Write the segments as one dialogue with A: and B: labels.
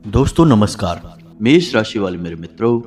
A: दोस्तों नमस्कार। मेष राशि वाले मेरे मित्रों,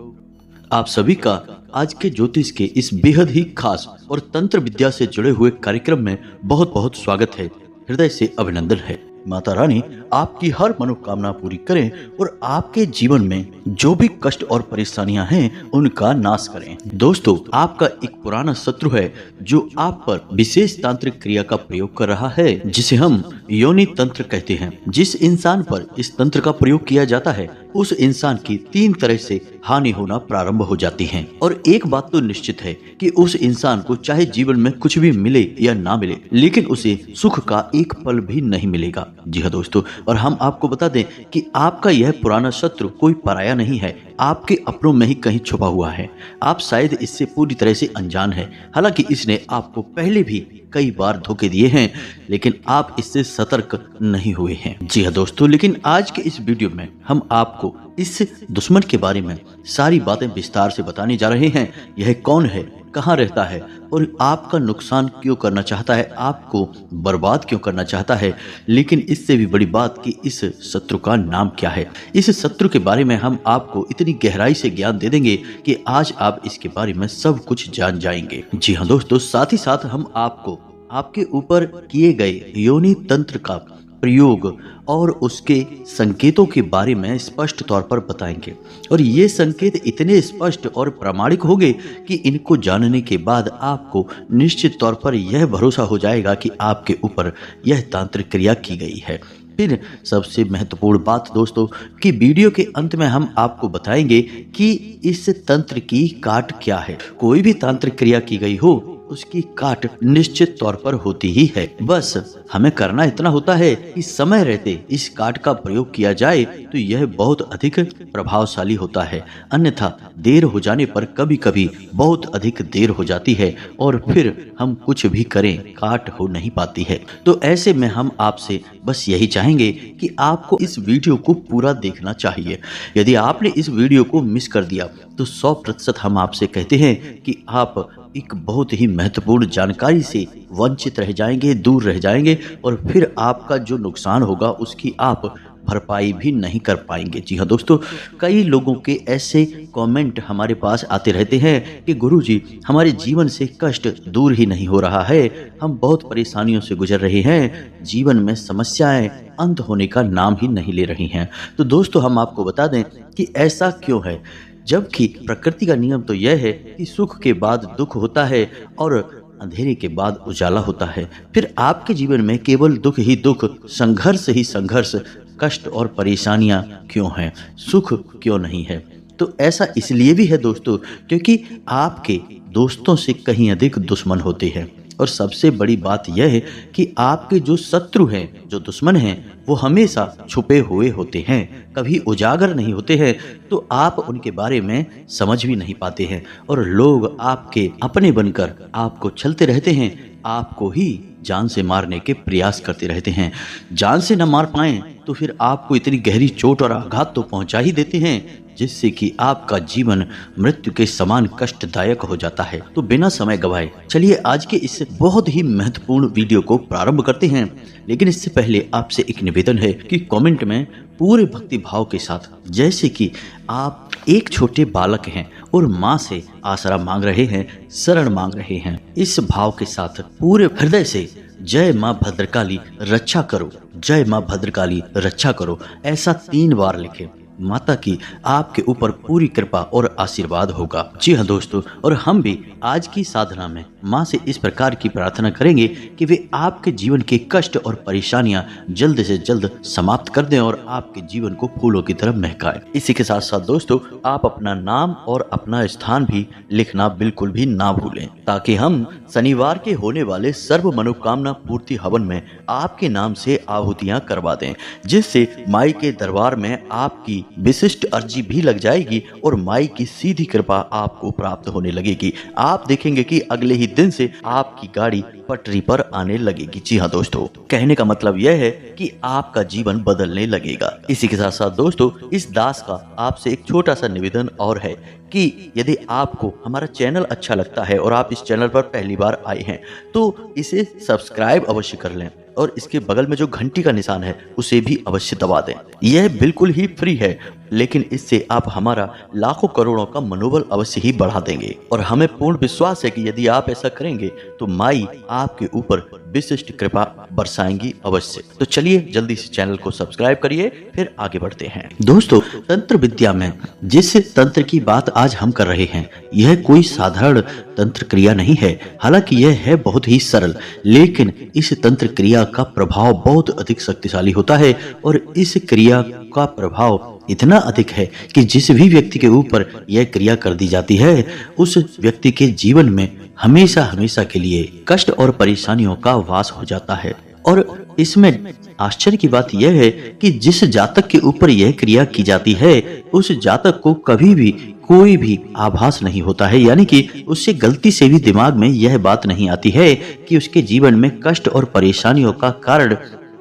A: आप सभी का आज के ज्योतिष के इस बेहद ही खास और तंत्र विद्या से जुड़े हुए कार्यक्रम में बहुत बहुत स्वागत है। हृदय से अभिनंदन है। माता रानी आपकी हर मनोकामना पूरी करें और आपके जीवन में जो भी कष्ट और परेशानियां हैं उनका नाश करें। दोस्तों, आपका एक पुराना शत्रु है जो आप पर विशेष तांत्रिक क्रिया का प्रयोग कर रहा है, जिसे हम योनि तंत्र कहते हैं। जिस इंसान पर इस तंत्र का प्रयोग किया जाता है उस इंसान की 3 तरह से हानि होना प्रारंभ हो जाती है। और एक बात तो निश्चित है कि उस इंसान को चाहे जीवन में कुछ भी मिले या ना मिले, लेकिन उसे सुख का एक पल भी नहीं मिलेगा। जी हाँ दोस्तों, और हम आपको बता दें कि आपका यह पुराना शत्रु कोई पराया नहीं है, आपके अपनों में ही कहीं छुपा हुआ है। आप शायद इससे पूरी तरह से अनजान हैं। हालांकि इसने आपको पहले भी कई बार धोखे दिए हैं, लेकिन आप इससे सतर्क नहीं हुए हैं। जी हाँ दोस्तों, लेकिन आज के इस वीडियो में हम आपको इस दुश्मन के बारे में सारी बातें विस्तार से बताने जा रहे हैं। यह कौन है, कहाँ रहता है और आपका नुकसान क्यों करना चाहता है, आपको बर्बाद क्यों करना चाहता है। लेकिन इससे भी बड़ी बात कि इस शत्रु का नाम क्या है। इस शत्रु के बारे में हम आपको इतनी गहराई से ज्ञान दे देंगे कि आज आप इसके बारे में सब कुछ जान जाएंगे। जी हाँ दोस्तों, साथ ही साथ हम आपको आपके ऊपर किए गए योनि तंत्र का प्रयोग और उसके संकेतों के बारे में स्पष्ट तौर पर बताएंगे। और ये संकेत इतने स्पष्ट और प्रामाणिक होंगे कि इनको जानने के बाद आपको निश्चित तौर पर यह भरोसा हो जाएगा कि आपके ऊपर यह तांत्रिक क्रिया की गई है। फिर सबसे महत्वपूर्ण बात दोस्तों कि वीडियो के अंत में हम आपको बताएंगे कि इस तंत्र की काट क्या है। कोई भी तांत्रिक क्रिया की गई हो उसकी काट निश्चित तौर पर होती ही है। बस हमें करना इतना होता है कि समय रहते इस काट का प्रयोग किया जाए तो यह बहुत अधिक प्रभावशाली होता है। अन्यथा देर हो जाने पर कभी कभी बहुत अधिक देर हो जाती है और फिर हम कुछ भी करें काट हो नहीं पाती है। तो ऐसे में हम आपसे बस यही चाहेंगे कि आपको इस वीडियो को पूरा देखना चाहिए। यदि आपने इस वीडियो को मिस कर दिया तो 100% हम आपसे कहते हैं कि आप एक बहुत ही महत्वपूर्ण जानकारी से वंचित रह जाएंगे, दूर रह जाएंगे और फिर आपका जो नुकसान होगा उसकी आप भरपाई भी नहीं कर पाएंगे। जी हाँ दोस्तों, कई लोगों के ऐसे कमेंट हमारे पास आते रहते हैं कि गुरुजी हमारे जीवन से कष्ट दूर ही नहीं हो रहा है, हम बहुत परेशानियों से गुजर रहे हैं, जीवन में समस्याएं अंत होने का नाम ही नहीं ले रही हैं। तो दोस्तों, हम आपको बता दें कि ऐसा क्यों है, जबकि प्रकृति का नियम तो यह है कि सुख के बाद दुख होता है और अंधेरे के बाद उजाला होता है। फिर आपके जीवन में केवल दुख ही दुख, संघर्ष ही संघर्ष, कष्ट और परेशानियां क्यों हैं, सुख क्यों नहीं है। तो ऐसा इसलिए भी है दोस्तों क्योंकि आपके दोस्तों से कहीं अधिक दुश्मन होते हैं। और सबसे बड़ी बात यह है कि आपके जो शत्रु हैं, जो दुश्मन हैं, वो हमेशा छुपे हुए होते हैं, कभी उजागर नहीं होते हैं। तो आप उनके बारे में समझ भी नहीं पाते हैं और लोग आपके अपने बनकर आपको छलते रहते हैं, आपको ही जान से मारने के प्रयास करते रहते हैं। जान से न मार पाएं तो फिर आपको इतनी गहरी चोट और आघात तो पहुंचा ही देते हैं जिससे कि आपका जीवन मृत्यु के समान कष्टदायक हो जाता है। तो बिना समय गवाए चलिए आज के इस बहुत ही महत्वपूर्ण वीडियो को प्रारंभ करते हैं। लेकिन इससे पहले आपसे एक निवेदन है कि कमेंट में पूरे भक्ति भाव के साथ, जैसे कि आप एक छोटे बालक हैं और माँ से आसरा मांग रहे हैं, शरण मांग रहे हैं, इस भाव के साथ पूरे हृदय से जय माँ भद्रकाली रक्षा करो, जय माँ भद्रकाली रक्षा करो, ऐसा 3 बार लिखें। माता की आपके ऊपर पूरी कृपा और आशीर्वाद होगा। जी हाँ दोस्तों, और हम भी आज की साधना में माँ से इस प्रकार की प्रार्थना करेंगे कि वे आपके जीवन के कष्ट और परेशानियां जल्द से जल्द समाप्त कर दें और आपके जीवन को फूलों की तरह महकाएं। इसी के साथ साथ दोस्तों, आप अपना नाम और अपना स्थान भी लिखना बिल्कुल भी ना भूलें, ताकि हम शनिवार के होने वाले सर्व मनोकामना पूर्ति हवन में आपके नाम से आहुतियां करवा दें, जिससे माई के दरबार में आपकी विशिष्ट अर्जी भी लग जाएगी और माई की सीधी कृपा आपको प्राप्त होने लगेगी। आप देखेंगे कि अगले ही दिन से आपकी गाड़ी पटरी पर आने लगेगी। जी हाँ दोस्तों, कहने का मतलब यह है कि आपका जीवन बदलने लगेगा। इसी के साथ साथ दोस्तों, इस दास का आपसे एक छोटा सा निवेदन और है कि यदि आपको हमारा चैनल अच्छा लगता है और आप इस चैनल पर पहली बार आए हैं तो इसे सब्सक्राइब अवश्य कर लें और इसके बगल में जो घंटी का निशान है उसे भी अवश्य दबा दें। यह बिल्कुल ही फ्री है, लेकिन इससे आप हमारा लाखों करोड़ों का मनोबल अवश्य ही बढ़ा देंगे और हमें पूर्ण विश्वास है कि यदि आप ऐसा करेंगे तो माई आपके ऊपर विशिष्ट कृपा बरसाएंगी अवश्य। तो चलिए जल्दी से चैनल को सब्सक्राइब करिए, फिर आगे बढ़ते हैं। दोस्तों, तंत्र विद्या में जिस तंत्र की बात आज हम कर रहे हैं यह कोई साधारण तंत्र क्रिया नहीं है। हालांकि यह है बहुत ही सरल, लेकिन इस तंत्र क्रिया का प्रभाव बहुत अधिक शक्तिशाली होता है और इस क्रिया का प्रभाव इतना अधिक है कि जिस भी व्यक्ति के ऊपर यह क्रिया कर दी जाती है उस व्यक्ति के जीवन में हमेशा हमेशा के लिए कष्ट और परेशानियों का वास हो जाता है। और इसमें आश्चर्य की बात यह है कि जिस जातक के ऊपर यह क्रिया की जाती है उस जातक को कभी भी कोई भी आभास नहीं होता है, यानी कि उससे गलती से भी दिमाग में यह बात नहीं आती है कि उसके जीवन में कष्ट और परेशानियों का कारण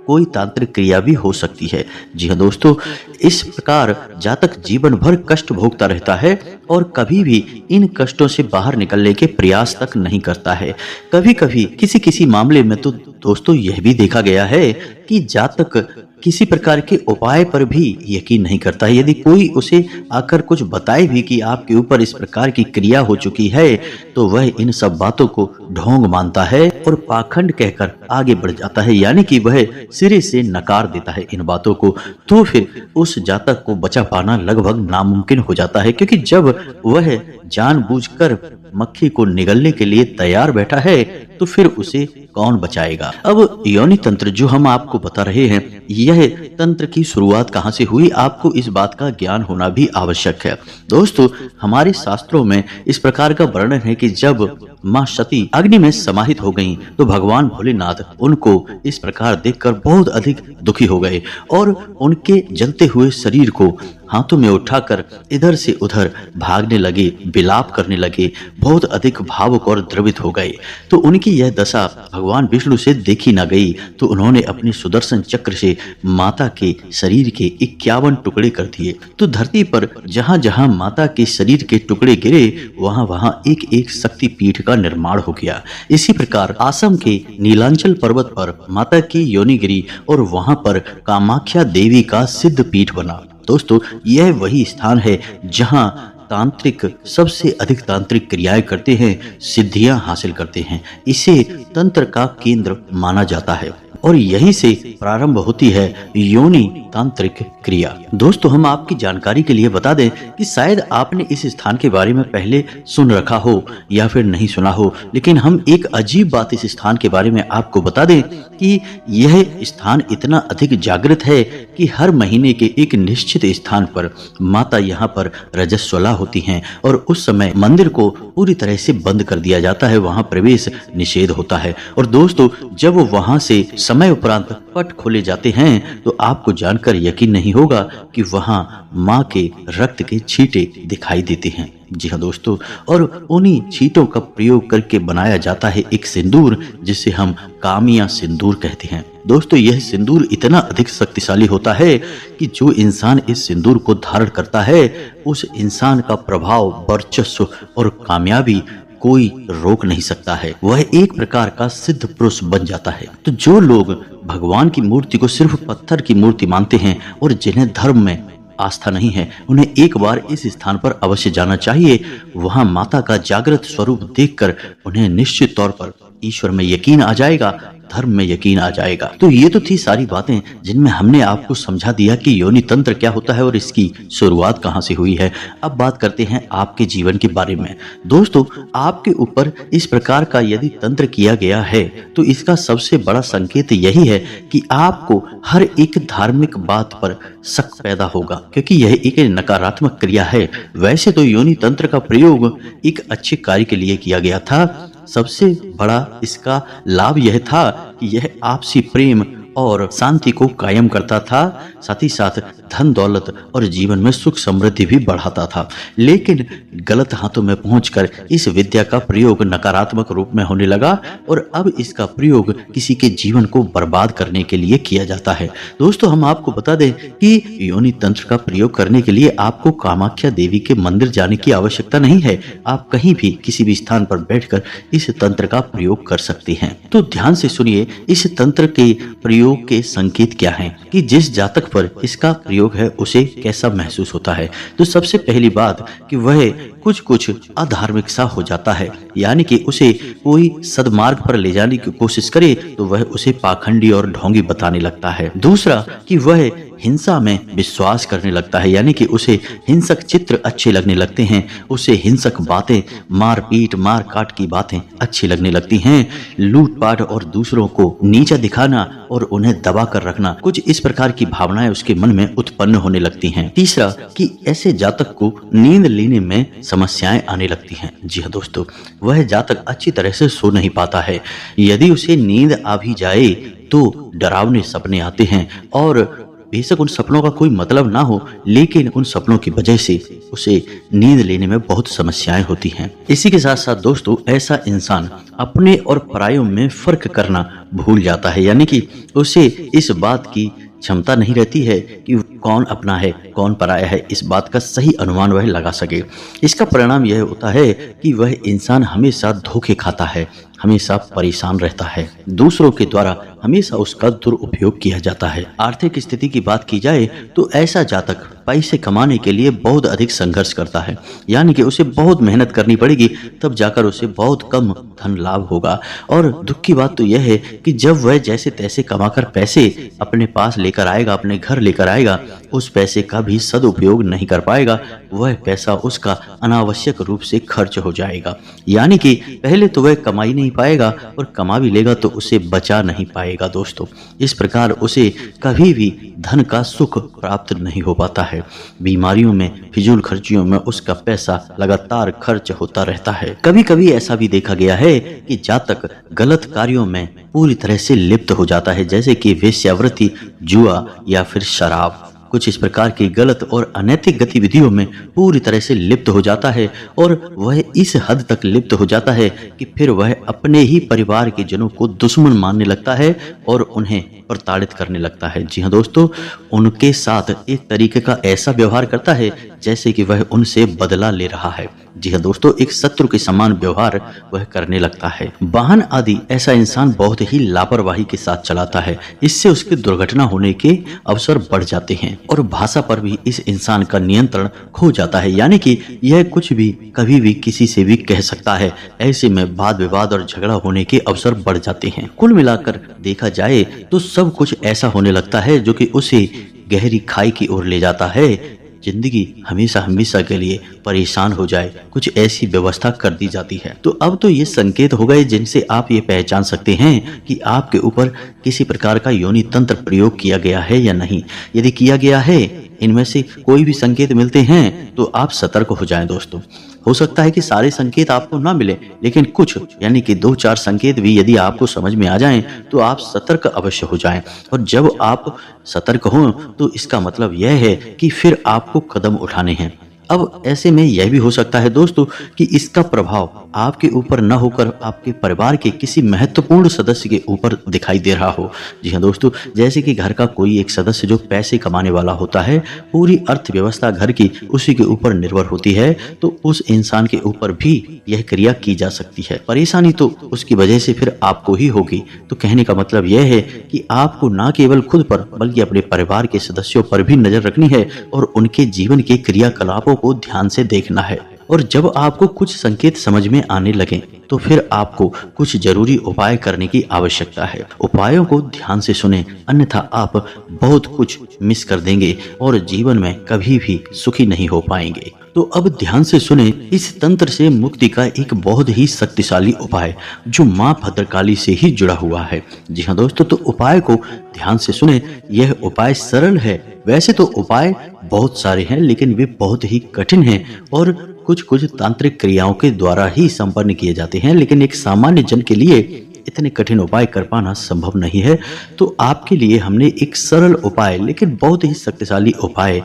A: कोई तांत्रिक क्रिया भी हो सकती है। जी हाँ दोस्तों, इस प्रकार जातक जीवन भर कष्ट भोगता रहता है और कभी भी इन कष्टों से बाहर निकलने के प्रयास तक नहीं करता है। कभी कभी किसी किसी मामले में तो दोस्तों यह भी देखा गया है कि जातक किसी प्रकार के उपाय पर भी यकीन नहीं करता है। यदि कोई उसे आकर कुछ बताए भी कि आपके ऊपर इस प्रकार की क्रिया हो चुकी है तो वह इन सब बातों को ढोंग मानता है और पाखंड कहकर आगे बढ़ जाता है, यानी कि वह सिरे से नकार देता है इन बातों को। तो फिर उस जातक को बचा पाना लगभग नामुमकिन हो जाता है, क्योंकि जब वह जानबूझकर मक्खी को निगलने के लिए तैयार बैठा है तो फिर उसे कौन बचाएगा। अब योनि तंत्र जो हम आपको बता रहे हैं, यह तंत्र की शुरुआत कहां से हुई, आपको इस बात का ज्ञान होना भी आवश्यक है। दोस्तों, हमारे शास्त्रों में इस प्रकार का वर्णन है कि जब माँ सती अग्नि में समाहित हो गईं, तो भगवान भोलेनाथ उनको इस प्रकार देखकर बहुत अधिक दुखी हो गए और उनके जलते हुए शरीर को हाथों में उठाकर इधर से उधर भागने लगे, विलाप करने लगे, बहुत अधिक भावुक और द्रवित हो गए। तो उनकी यह दशा भगवान विष्णु से देखी न गई, तो उन्होंने अपने सुदर्शन चक्र से माता के शरीर के 51 टुकड़े कर दिए। तो धरती पर जहां जहां माता के शरीर के टुकड़े गिरे वहां वहां एक एक शक्ति पीठ का निर्माण हो गया। इसी प्रकार आसम के नीलांचल पर्वत पर माता की योनि गिरी और वहां पर कामाख्या देवी का सिद्ध पीठ बना। दोस्तों, यह वही स्थान है जहां तांत्रिक सबसे अधिक तांत्रिक क्रियाएं करते हैं, सिद्धियां हासिल करते हैं। इसे तंत्र का केंद्र माना जाता है और यहीं से प्रारंभ होती है योनि तांत्रिक क्रिया। दोस्तों, हम आपकी जानकारी के लिए बता दें कि शायद आपने इस स्थान के बारे में पहले सुन रखा हो या फिर नहीं सुना हो, लेकिन हम एक अजीब बात इस स्थान के बारे में आपको बता दें कि यह स्थान इतना अधिक जागृत है कि हर महीने के एक निश्चित स्थान पर माता यहाँ पर रजस्वला होती हैं और उस समय मंदिर को पूरी तरह से बंद कर दिया जाता है, वहां प्रवेश निषेध होता है। और दोस्तों, जब वहां से समय उपरांत पट खोले जाते हैं तो आपको जानकर यकीन नहीं होगा कि वहां मां के रक्त के छींटे दिखाई देते हैं। जी हाँ दोस्तों, और उन्हीं छींटों का प्रयोग करके बनाया जाता है एक सिंदूर, जिसे हम कामिया सिंदूर कहते हैं। दोस्तों, यह सिंदूर इतना अधिक शक्तिशाली होता है कि जो इंसान इस सिंदूर को धारण करता है उस इंसान का प्रभाव, वर्चस्व और कामयाबी कोई रोक नहीं सकता है। वह एक प्रकार का सिद्ध पुरुष बन जाता है। तो जो लोग भगवान की मूर्ति को सिर्फ पत्थर की मूर्ति मानते हैं और जिन्हें धर्म में आस्था नहीं है, उन्हें एक बार इस स्थान पर अवश्य जाना चाहिए। वहां माता का जागृत स्वरूप देखकर उन्हें निश्चित तौर पर ईश्वर में यकीन आ जाएगा, धर्म में यकीन आ जाएगा। तो ये तो थी सारी बातें जिनमें हमने आपको समझा दिया कि योनि तंत्र क्या होता है और इसकी शुरुआत कहां से हुई है। अब बात करते हैं आपके जीवन के बारे में। दोस्तों, आपके ऊपर इस प्रकार का यदि तंत्र किया गया है तो इसका सबसे बड़ा संकेत यही है कि आपको हर एक धार्मिक बात पर शक पैदा होगा, क्योंकि यह एक नकारात्मक क्रिया है। वैसे तो योनि तंत्र का प्रयोग एक अच्छे कार्य के लिए किया गया था। सबसे बड़ा इसका लाभ यह था कि यह आपसी प्रेम और शांति को कायम करता था, साथ ही साथ धन दौलत और जीवन में सुख समृद्धि भी बढ़ाता था। लेकिन गलत हाथों में पहुंचकर इस विद्या का प्रयोग नकारात्मक रूप में होने लगा और अब इसका प्रयोग किसी के जीवन को बर्बाद करने के लिए किया जाता है। दोस्तों, हम आपको बता दें कि योनि तंत्र का प्रयोग करने के लिए आपको कामाख्या देवी के मंदिर जाने की आवश्यकता नहीं है। आप कहीं भी किसी भी स्थान पर बैठकर इस तंत्र का प्रयोग कर सकते हैं। तो ध्यान से सुनिए, इस तंत्र के प्रयोग के संकेत क्या हैं कि जिस जातक पर इसका प्रयोग है उसे कैसा महसूस होता है। तो सबसे पहली बात कि वह कुछ अधार्मिक सा हो जाता है, यानी कि उसे कोई सदमार्ग पर ले जाने की कोशिश करे तो वह उसे पाखंडी और ढोंगी बताने लगता है। दूसरा कि वह हिंसा में विश्वास करने लगता है, यानी कि उसे हिंसक चित्र अच्छे लगने लगते हैं, उसे हिंसक बातें, मारपीट मार काट की बातें अच्छी लगने लगती हैं। लूटपाट और दूसरों को नीचा दिखाना और उन्हें दबा कर रखना, कुछ इस प्रकार की भावनाएं उसके मन में उत्पन्न होने लगती हैं। तीसरा कि ऐसे जातक को नींद लेने में समस्याएं आने लगती हैं। जी हाँ दोस्तों, वह जातक अच्छी तरह से सो नहीं पाता है। यदि उसे नींद आ भी जाए तो डरावने सपने आते हैं और बेशक उन सपनों का कोई मतलब ना हो, लेकिन उन सपनों की वजह से उसे नींद लेने में बहुत समस्याएं होती हैं। इसी के साथ साथ दोस्तों, ऐसा इंसान अपने और परायों में फर्क करना भूल जाता है, यानी कि उसे इस बात की क्षमता नहीं रहती है कि कौन अपना है कौन पराया है, इस बात का सही अनुमान वह लगा सके। इसका परिणाम यह होता है कि वह इंसान हमेशा धोखे खाता है, हमेशा परेशान रहता है, दूसरों के द्वारा हमेशा उसका दुरुपयोग किया जाता है। आर्थिक स्थिति की बात की जाए तो ऐसा जातक पैसे कमाने के लिए बहुत अधिक संघर्ष करता है, यानी कि उसे बहुत मेहनत करनी पड़ेगी, तब जाकर उसे बहुत कम धन लाभ होगा। और दुख की बात तो यह है कि जब वह जैसे तैसे कमाकर पैसे अपने पास लेकर आएगा, अपने घर लेकर आएगा, उस पैसे का भी सदुपयोग नहीं कर पाएगा। वह पैसा उसका अनावश्यक रूप से खर्च हो जाएगा, यानी कि पहले तो वह कमाई नहीं पाएगा और कमा भी लेगा तो उसे बचा नहीं पाएगा। दोस्तों, इस प्रकार उसे कभी भी धन का सुख प्राप्त नहीं हो पाता है। बीमारियों में, फिजूल खर्चियों में उसका पैसा लगातार खर्च होता रहता है। कभी कभी ऐसा भी देखा गया है कि जातक गलत कार्यों में पूरी तरह से लिप्त हो जाता है, जैसे कि वेश्यावृत्ति, जुआ या फिर शराब। कुछ इस प्रकार की गलत और अनैतिक गतिविधियों में पूरी तरह से लिप्त हो जाता है और वह इस हद तक लिप्त हो जाता है कि फिर वह अपने ही परिवार के जनों को दुश्मन मानने लगता है और उन्हें प्रताड़ित करने लगता है। जी हाँ दोस्तों, उनके साथ एक तरीके का ऐसा व्यवहार करता है जैसे कि वह उनसे बदला ले रहा है। जी हाँ दोस्तों, एक शत्रु के समान व्यवहार वह करने लगता है। वाहन आदि ऐसा इंसान बहुत ही लापरवाही के साथ चलाता है, इससे उसकी दुर्घटना होने के अवसर बढ़ जाते हैं। और भाषा पर भी इस इंसान का नियंत्रण खो जाता है, यानी कि यह कुछ भी कभी भी किसी से भी कह सकता है। ऐसे में वाद विवाद और झगड़ा होने के अवसर बढ़ जाते हैं। कुल मिलाकर देखा जाए तो सब कुछ ऐसा होने लगता है जो कि उसे गहरी खाई की ओर ले जाता है। जिंदगी हमेशा हमेशा के लिए परेशान हो जाए, कुछ ऐसी व्यवस्था कर दी जाती है। तो अब तो ये संकेत हो गए जिनसे आप ये पहचान सकते हैं कि आपके ऊपर किसी प्रकार का योनि तंत्र प्रयोग किया गया है या नहीं। यदि किया गया है, इनमें से कोई भी संकेत मिलते हैं तो आप सतर्क हो जाएं दोस्तों। हो सकता है कि सारे संकेत आपको ना मिले, लेकिन कुछ यानी कि 2-4 संकेत भी यदि आपको समझ में आ जाएं तो आप सतर्क अवश्य हो जाएं। और जब आप सतर्क हों तो इसका मतलब यह है कि फिर आपको कदम उठाने हैं। अब ऐसे में यह भी हो सकता है दोस्तों कि इसका प्रभाव आपके ऊपर न होकर आपके परिवार के किसी महत्वपूर्ण सदस्य के ऊपर दिखाई दे रहा हो। जी हाँ दोस्तों, जैसे कि घर का कोई एक सदस्य जो पैसे कमाने वाला होता है, पूरी अर्थव्यवस्था घर की उसी के ऊपर निर्भर होती है, तो उस इंसान के ऊपर भी यह क्रिया की जा सकती है। परेशानी तो उसकी वजह से फिर आपको ही होगी। तो कहने का मतलब यह है कि आपको न केवल खुद पर बल्कि अपने परिवार के सदस्यों पर भी नजर रखनी है और उनके जीवन के क्रियाकलापों को ध्यान से देखना है। और जब आपको कुछ संकेत समझ में आने लगे तो फिर आपको कुछ जरूरी उपाय करने की आवश्यकता है। उपायों को ध्यान से सुने, अन्यथा आप बहुत कुछ मिस कर देंगे और जीवन में कभी भी सुखी नहीं हो पाएंगे। तो अब ध्यान से सुने इस तंत्र से मुक्ति का एक बहुत ही शक्तिशाली उपाय जो माँ भद्रकाली से ही जुड़ा हुआ है। जी हाँ दोस्तों, तो उपाय को ध्यान से सुने। यह उपाय सरल है। वैसे तो उपाय बहुत सारे हैं, लेकिन वे बहुत ही कठिन हैं और कुछ तांत्रिक क्रियाओं के द्वारा ही संपन्न किए जाते हैं। लेकिन एक सामान्य जन के लिए इतने कठिन उपाय कर पाना संभव नहीं है। तो आपके लिए हमने एक सरल उपाय लेकिन बहुत ही शक्तिशाली उपाय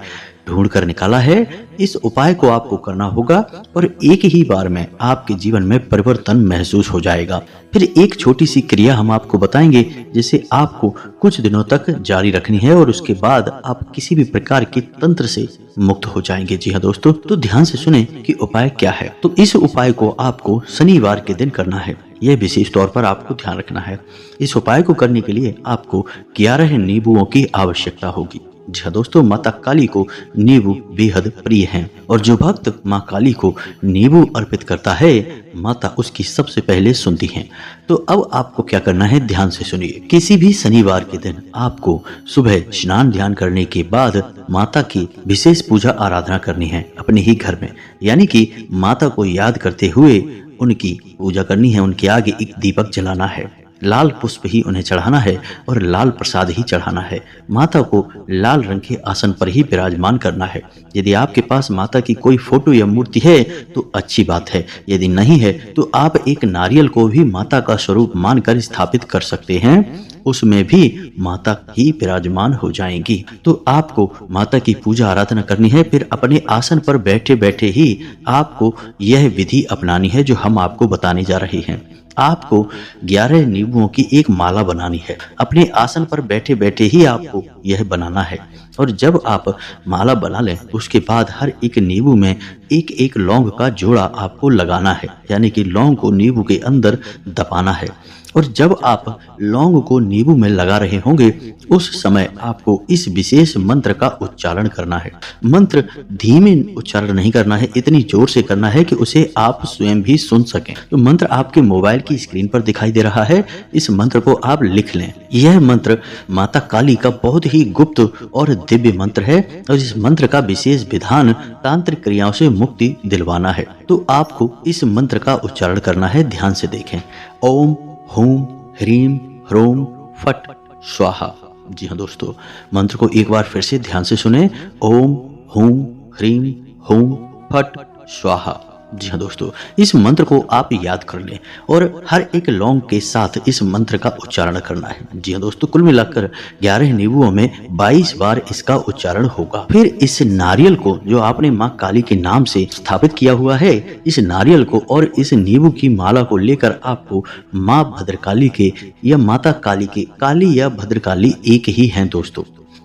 A: ढूंढ कर निकाला है। इस उपाय को आपको करना होगा और एक ही बार में आपके जीवन में परिवर्तन महसूस हो जाएगा। फिर एक छोटी सी क्रिया हम आपको बताएंगे जिसे आपको कुछ दिनों तक जारी रखनी है और उसके बाद आप किसी भी प्रकार के तंत्र से मुक्त हो जाएंगे। जी हाँ दोस्तों, तो ध्यान से सुने कि उपाय क्या है। तो इस उपाय को आपको शनिवार के दिन करना है। यह विशेष तौर पर आपको ध्यान रखना है। इस उपाय को करने के लिए आपको 11 नींबुओं की आवश्यकता होगी। जी हाँ दोस्तों, माता काली को नींबू बेहद प्रिय हैं और जो भक्त माँ काली को नींबू अर्पित करता है, माता उसकी सबसे पहले सुनती हैं। तो अब आपको क्या करना है, ध्यान से सुनिए। किसी भी शनिवार के दिन आपको सुबह स्नान ध्यान करने के बाद माता की विशेष पूजा आराधना करनी है अपने ही घर में, यानी कि माता को याद करते हुए उनकी पूजा करनी है। उनके आगे एक दीपक जलाना है, लाल पुष्प ही उन्हें चढ़ाना है और लाल प्रसाद ही चढ़ाना है। माता को लाल रंग के आसन पर ही विराजमान करना है। यदि आपके पास माता की कोई फोटो या मूर्ति है तो अच्छी बात है, यदि नहीं है तो आप एक नारियल को भी माता का स्वरूप मानकर स्थापित कर सकते हैं, उसमें भी माता ही विराजमान हो जाएंगी। तो आपको माता की पूजा आराधना करनी है। फिर अपने आसन पर बैठे बैठे ही आपको यह विधि अपनानी है जो हम आपको बताने जा रहे हैं। आपको 11 नींबुओं की एक माला बनानी है। अपने आसन पर बैठे बैठे ही आपको यह बनाना है और जब आप माला बना लें उसके बाद हर एक नींबू में एक एक लौंग का जोड़ा आपको लगाना है, यानी कि लौंग को नींबू के अंदर दबाना है। और जब आप लौंग को नींबू में लगा रहे होंगे उस समय आपको इस विशेष मंत्र का उच्चारण करना है। मंत्र धीमे उच्चारण नहीं करना है, इतनी जोर से करना है कि उसे आप स्वयं भी सुन सकें। तो मंत्र आपके मोबाइल की स्क्रीन पर दिखाई दे रहा है, इस मंत्र को आप लिख लें। यह मंत्र माता काली का बहुत ही गुप्त और दिव्य मंत्र है और इस मंत्र का विशेष विधान तांत्रिक क्रियाओं से मुक्ति दिलवाना है। तो आपको इस मंत्र का उच्चारण करना है, ध्यान से देखें। ओम हूं ह्रीम ह्रोम फट स्वाहा। जी हाँ दोस्तों, मंत्र को एक बार फिर से ध्यान से सुने। ओम हूं ह्रीम हूं फट स्वाहा। जी हाँ दोस्तों, इस मंत्र को आप याद कर लें और हर एक लौंग के साथ इस मंत्र का उच्चारण करना है। जी हाँ दोस्तों, कुल मिलाकर 11 नींबुओं में 22 बार इसका उच्चारण होगा। फिर इस नारियल को जो आपने माँ काली के नाम से स्थापित किया हुआ है, इस नारियल को और इस नींबू की माला को लेकर आपको माँ भद्रकाली के या माता काली के, काली या भद्रकाली एक ही हैं दोस्तों,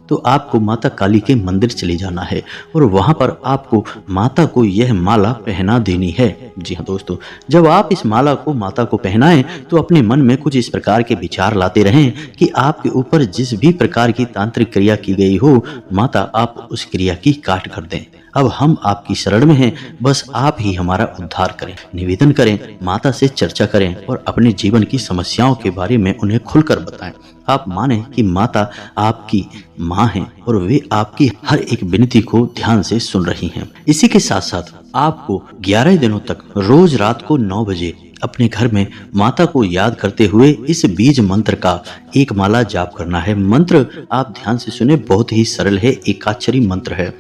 A: तो आपको माता काली के मंदिर चले जाना है और वहां पर आपको माता को यह माला पहना देनी है। जी हाँ दोस्तों, जब आप इस माला को माता को पहनाएं तो अपने मन में कुछ इस प्रकार के विचार लाते रहें कि आपके ऊपर जिस भी प्रकार की तांत्रिक क्रिया की गई हो, माता आप उस क्रिया की काट कर दें। अब हम आपकी शरण में हैं, बस आप ही हमारा उद्धार करें। निवेदन करें, माता से चर्चा करें और अपने जीवन की समस्याओं के बारे में उन्हें खुलकर बताएं। आप माने कि माता आपकी माँ हैं और वे आपकी हर एक विनती को ध्यान से सुन रही हैं। इसी के साथ साथ आपको 11 दिनों तक रोज रात को 9 बजे अपने घर में माता को याद करते हुए इस बीज मंत्र का एक माला जाप करना है। मंत्र आप ध्यान से सुने, बहुत ही सरल है, एकाक्षरी मंत्र है।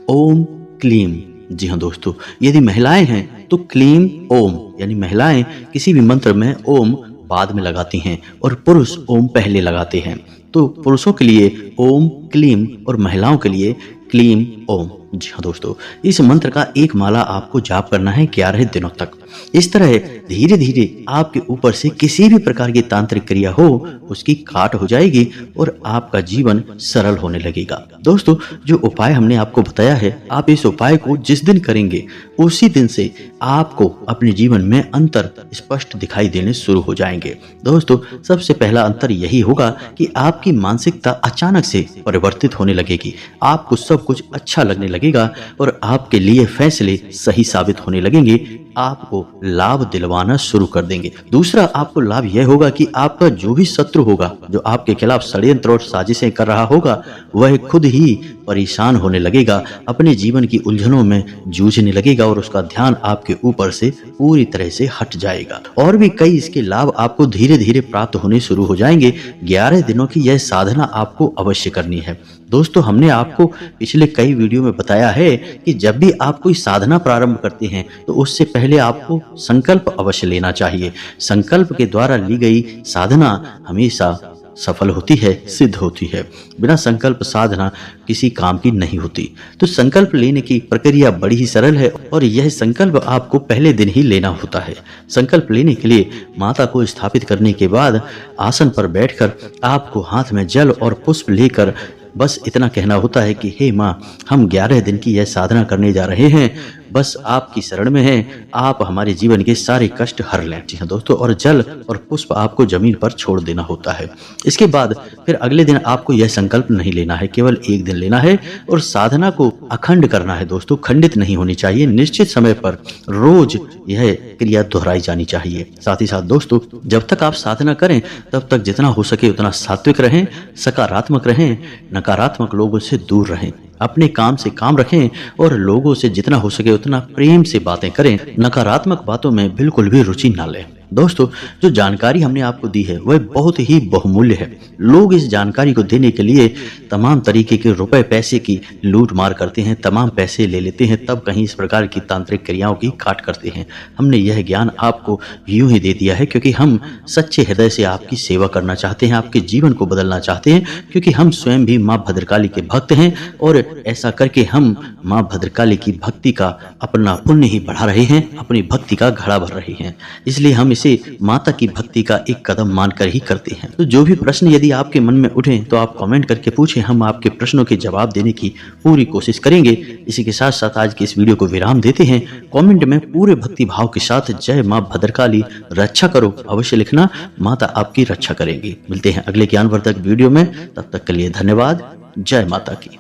A: ओम क्लीम। जी हाँ दोस्तों, यदि महिलाएं हैं तो क्लीम ओम, यानी महिलाएं किसी भी मंत्र में ओम बाद में लगाती हैं और पुरुष ओम पहले लगाते हैं। तो पुरुषों के लिए ओम क्लीम और महिलाओं के लिए क्लीम ओम। जी हाँ दोस्तों, इस मंत्र का एक माला आपको जाप करना है 11 दिनों तक। इस तरह धीरे धीरे आपके ऊपर से किसी भी प्रकार की तांत्रिक क्रिया हो उसकी काट हो जाएगी और आपका जीवन सरल होने लगेगा। दोस्तों, जो उपाय हमने आपको बताया है, आप इस उपाय को जिस दिन करेंगे उसी दिन से आपको अपने जीवन में अंतर स्पष्ट दिखाई देने शुरू हो जाएंगे। दोस्तों, सबसे पहला अंतर यही होगा कि आपकी मानसिकता अचानक से परिवर्तित होने लगेगी, आपको सब कुछ अच्छा लगने लगेगा और आपके लिए फैसले सही साबित होने लगेंगे, आपको लाभ दिलवाना शुरू कर देंगे। दूसरा आपको लाभ यह होगा कि आपका जो भी शत्रु होगा, जो आपके खिलाफ षड्यंत्र और साजिशें कर रहा होगा, वह खुद ही परेशान होने लगेगा, अपने जीवन की उलझनों में जूझने लगेगा और उसका ध्यान आपके ऊपर से पूरी तरह से हट जाएगा। और भी कई इसके लाभ आपको धीरे धीरे प्राप्त होने शुरू हो जाएंगे। 11 दिनों की यह साधना आपको अवश्य करनी है। दोस्तों, हमने आपको पिछले कई वीडियो में बताया है कि जब भी आप कोई साधना प्रारंभ करते हैं तो उससे पहले आपको संकल्प अवश्य लेना चाहिए। संकल्प के द्वारा ली गई साधना हमेशा सफल होती है, सिद्ध होती है। बिना संकल्प साधना किसी काम की नहीं होती। तो संकल्प लेने की प्रक्रिया बड़ी ही सरल है और यह संकल्प आपको पहले दिन ही लेना होता है। संकल्प लेने के लिए माता को स्थापित करने के बाद आसन पर बैठकर आपको हाथ में जल और पुष्प लेकर बस इतना कहना होता है कि हे माँ, हम 11 दिन की यह साधना करने जा रहे हैं, बस आपकी शरण में है, आप हमारे जीवन के सारे कष्ट हर लें। जी हाँ दोस्तों, और जल और पुष्प आपको जमीन पर छोड़ देना होता है। इसके बाद फिर अगले दिन आपको यह संकल्प नहीं लेना है, केवल एक दिन लेना है और साधना को अखंड करना है दोस्तों, खंडित नहीं होनी चाहिए। निश्चित समय पर रोज यह क्रिया दोहराई जानी चाहिए। साथ ही साथ दोस्तों, जब तक आप साधना करें तब तक जितना हो सके उतना सात्विक रहें, सकारात्मक रहें, नकारात्मक लोगों से दूर रहें, अपने काम से काम रखें और लोगों से जितना हो सके उतना प्रेम से बातें करें। नकारात्मक बातों में बिल्कुल भी रुचि ना लें। दोस्तों, जो जानकारी हमने आपको दी है वह बहुत ही बहुमूल्य है। लोग इस जानकारी को देने के लिए तमाम तरीके के रुपए पैसे की लूट मार करते हैं, तमाम पैसे ले लेते हैं, तब कहीं इस प्रकार की तांत्रिक क्रियाओं की काट करते हैं। हमने यह ज्ञान आपको यूं ही दे दिया है क्योंकि हम सच्चे हृदय से आपकी सेवा करना चाहते हैं, आपके जीवन को बदलना चाहते हैं, क्योंकि हम स्वयं भी माँ भद्रकाली के भक्त हैं और ऐसा करके हम माँ भद्रकाली की भक्ति का अपना पुण्य ही बढ़ा रहे हैं, अपनी भक्ति का घड़ा भर रहे हैं। इसलिए हम इसे माता की भक्ति का एक कदम मानकर ही करते हैं। तो जो भी प्रश्न यदि आपके मन में उठे तो आप कमेंट करके पूछें, हम आपके प्रश्नों के जवाब देने की पूरी कोशिश करेंगे। इसी के साथ साथ आज के इस वीडियो को विराम देते हैं। कमेंट में पूरे भक्ति भाव के साथ जय माँ भद्रकाली रक्षा करो अवश्य लिखना, माता आपकी रक्षा करेंगी। मिलते हैं अगले ज्ञानवर्धक वीडियो में, तब तक के लिए धन्यवाद। जय माता की।